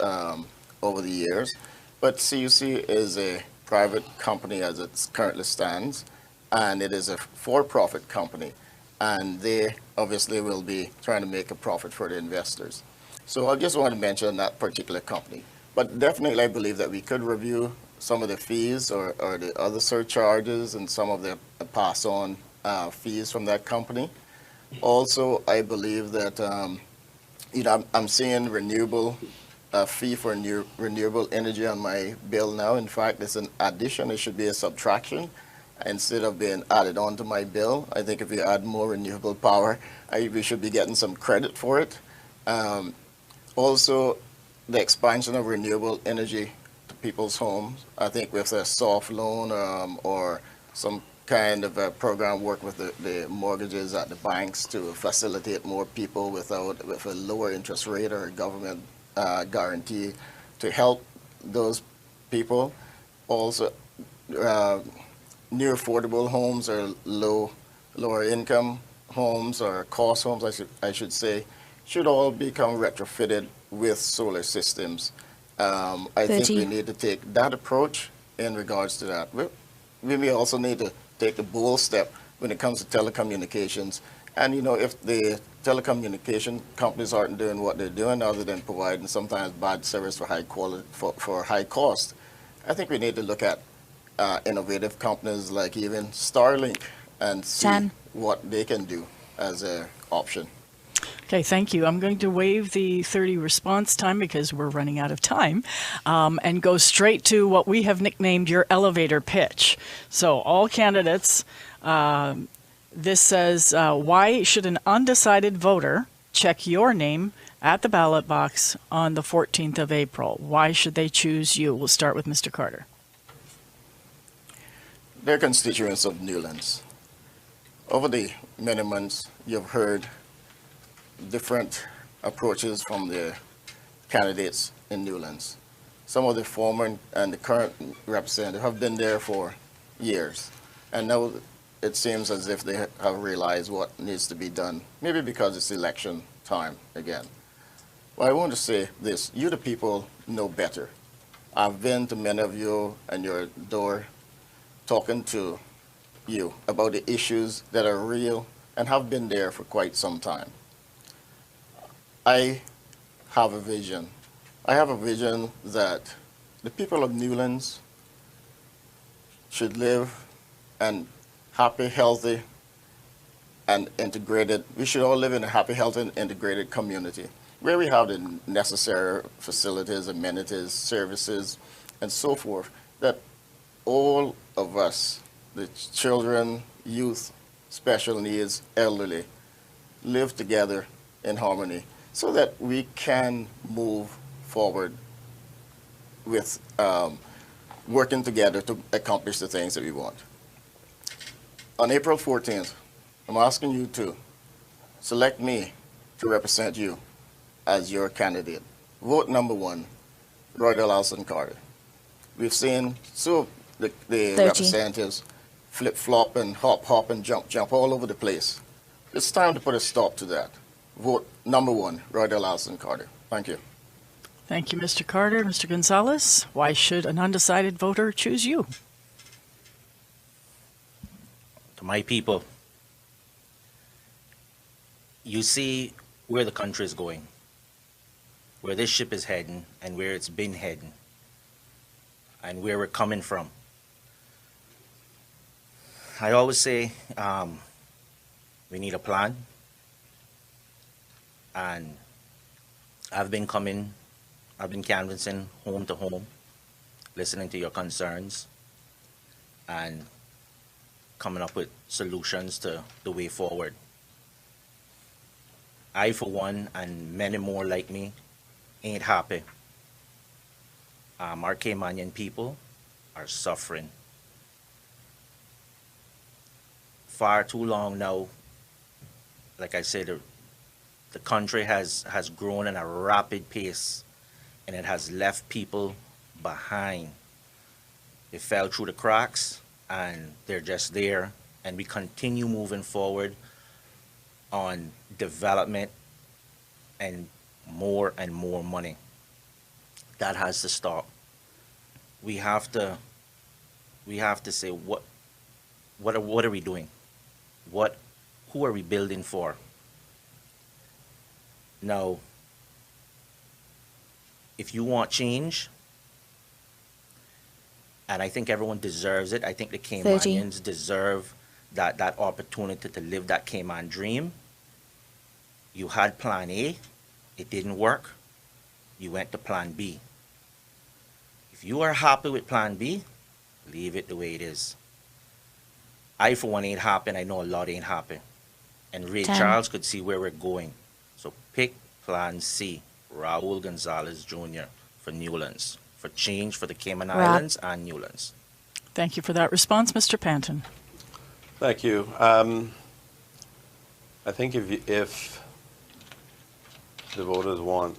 over the years, but CUC is a private company as it currently stands, and it is a for-profit company, and they obviously will be trying to make a profit for the investors. So I just want to mention that particular company. But definitely I believe that we could review some of the fees or the other surcharges and some of the pass-on fees from that company. Also, I believe that I'm seeing renewable fee for renewable energy on my bill now. In fact, it's an addition. It should be a subtraction instead of being added on to my bill. I think if we add more renewable power, we should be getting some credit for it. Also, the expansion of renewable energy to people's homes, I think with a soft loan or some kind of a program work with the mortgages at the banks to facilitate more people with a lower interest rate or a government guarantee to help those people. Also, new affordable homes or lower income homes or cost homes, I should say, should all become retrofitted with solar systems. I think
30.
we need to take that approach in regards to that. We may also need to take the bold step when it comes to telecommunications. And, you know, if the telecommunication companies aren't doing what they're doing other than providing sometimes bad service for high quality, for high cost, I think we need to look at innovative companies like even Starlink and see
10.
what they can do as an option.
Okay, thank you. I'm going to waive the 30 response time because we're running out of time, and go straight to what we have nicknamed your elevator pitch. So all candidates, this says, why should an undecided voter check your name at the ballot box on the 14th of April? Why should they choose you? We'll start with Mr. Carter.
They're constituents of Newlands. Over the many months, you've heard different approaches from the candidates in Newlands. Some of the former and the current representatives have been there for years, and now it seems as if they have realized what needs to be done, maybe because it's election time again. Well, I want to say this, you the people know better. I've been to many of you and your door talking to you about the issues that are real and have been there for quite some time. I have a vision. I have a vision that the people of Newlands should live and happy, healthy, and integrated. We should all live in a happy, healthy, and integrated community where we have the necessary facilities, amenities, services, and so forth, that all of us, the children, youth, special needs, elderly, live together in harmony so that we can move forward with working together to accomplish the things that we want. On April 14th, I'm asking you to select me to represent you as your candidate. Vote number 1, Roy Alson Carter. We've seen the representatives flip-flop and hop and jump all over the place. It's time to put a stop to that. Vote number 1, Roy Alson Carter. Thank you.
Thank you, Mr. Carter. Mr. Gonzalez, why should an undecided voter choose you?
To my people, you see where the country is going, where this ship is heading and where it's been heading, and where we're coming from. I always say we need a plan, and I've been canvassing home to home, listening to your concerns, and coming up with solutions to the way forward. I, for one, and many more like me, ain't happy. Our Caymanian people are suffering. Far too long now, like I said, the country has grown at a rapid pace, and it has left people behind. They fell through the cracks, and they're just there, and we continue moving forward on development and more money. That has to stop. We have to say what are we doing? Who are we building for? Now, if you want change, and I think everyone deserves it, I think the Caymanians deserve that opportunity to live that Cayman dream. You had plan A, it didn't work, you went to plan B. If you are happy with plan B, leave it the way it is. I, for one, ain't happy, and I know a lot ain't happy. And Ray
10.
Charles could see where we're going. So pick plan C, Raul Gonzalez Jr. for Newlands, for change for the Cayman Islands and Newlands.
Thank you for that response, Mr. Panton.
Thank you. I think if the voters want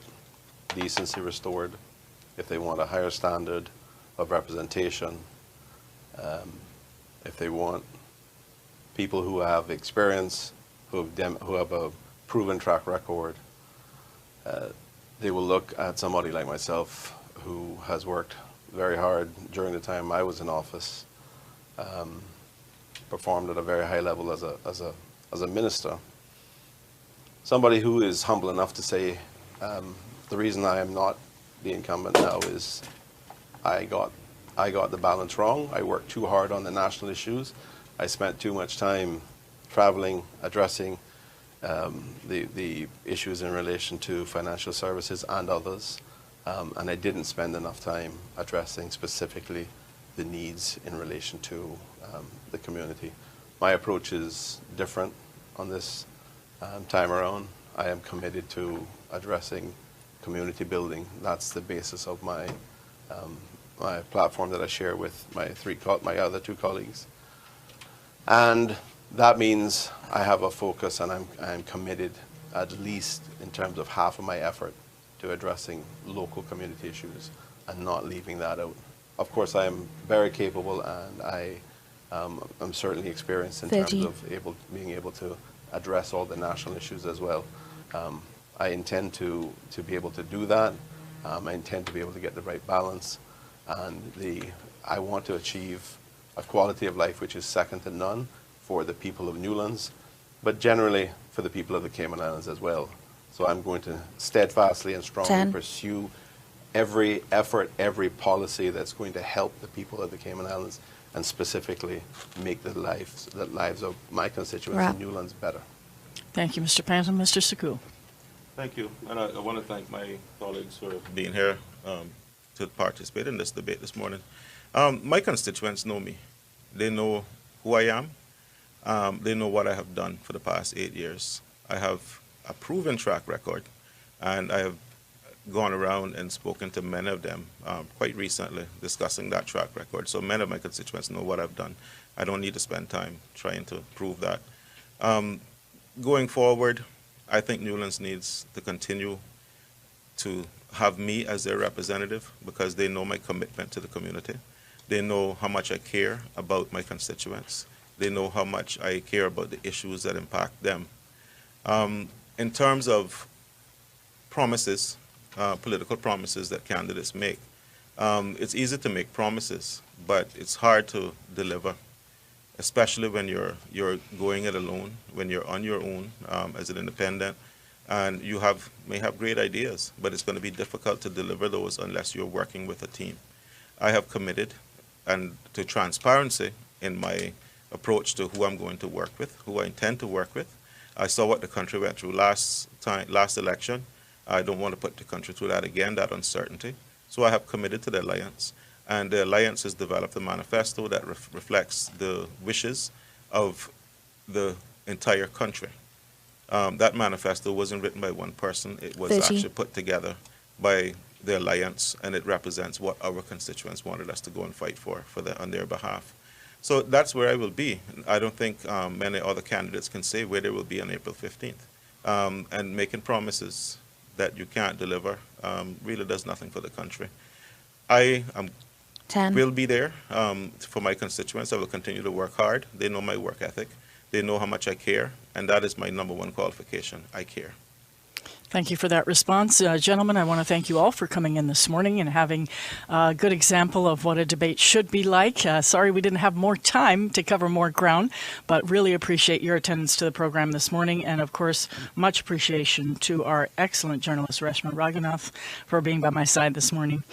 decency restored, if they want a higher standard of representation, if they want people who have experience, who have a proven track record, they will look at somebody like myself who has worked very hard during the time I was in office, performed at a very high level as a minister. Somebody who is humble enough to say, the reason I am not the incumbent now is I got the balance wrong. I worked too hard on the national issues. I spent too much time traveling, addressing the issues in relation to financial services and others, and I didn't spend enough time addressing specifically the needs in relation to the community. My approach is different on this time around. I am committed to addressing community building. That's the basis of my my platform that I share with my other two colleagues, and that means I have a focus, and I'm committed, at least in terms of half of my effort, to addressing local community issues and not leaving that out. Of course, I am very capable, and I'm certainly experienced in terms of being able to address all the national issues as well. I intend to be able to do that. I intend to be able to get the right balance, and I want to achieve a quality of life which is second to none for the people of Newlands, but generally for the people of the Cayman Islands as well. So I'm going to steadfastly and strongly pursue every effort, every policy that's going to help the people of the Cayman Islands, and specifically make the lives of my constituents in Newlands better.
Thank you, Mr. Panton. Mr. Sakul.
Thank you. And I want to thank my colleagues for being here to participate in this debate this morning. My constituents know me. They know who I am. They know what I have done for the past 8 years. I have a proven track record, and I have gone around and spoken to many of them quite recently discussing that track record. So many of my constituents know what I've done. I don't need to spend time trying to prove that. Going forward, I think Newlands needs to continue to have me as their representative, because they know my commitment to the community. They know how much I care about my constituents. They know how much I care about the issues that impact them. In terms of promises, political promises that candidates make, it's easy to make promises, but it's hard to deliver, especially when you're going it alone, when you're on your own as an independent, and you may have great ideas, but it's going to be difficult to deliver those unless you're working with a team. I have committed to transparency in my approach to who I'm going to work with, who I intend to work with. I saw what the country went through last election. I don't want to put the country through that again, that uncertainty. So I have committed to the alliance, and the alliance has developed a manifesto that reflects the wishes of the entire country. That manifesto wasn't written by one person. It was actually put together by the alliance, and it represents what our constituents wanted us to go and fight for on their behalf. So that's where I will be. I don't think many other candidates can say where they will be on April 15th. And making promises that you can't deliver really does nothing for the country. I will be there for my constituents. I will continue to work hard. They know my work ethic. They know how much I care, and that is my #1 qualification. I care.
Thank you for that response. Gentlemen, I want to thank you all for coming in this morning and having a good example of what a debate should be like. Sorry we didn't have more time to cover more ground, but really appreciate your attendance to the program this morning. And of course, much appreciation to our excellent journalist, Reshma Raghunath, for being by my side this morning.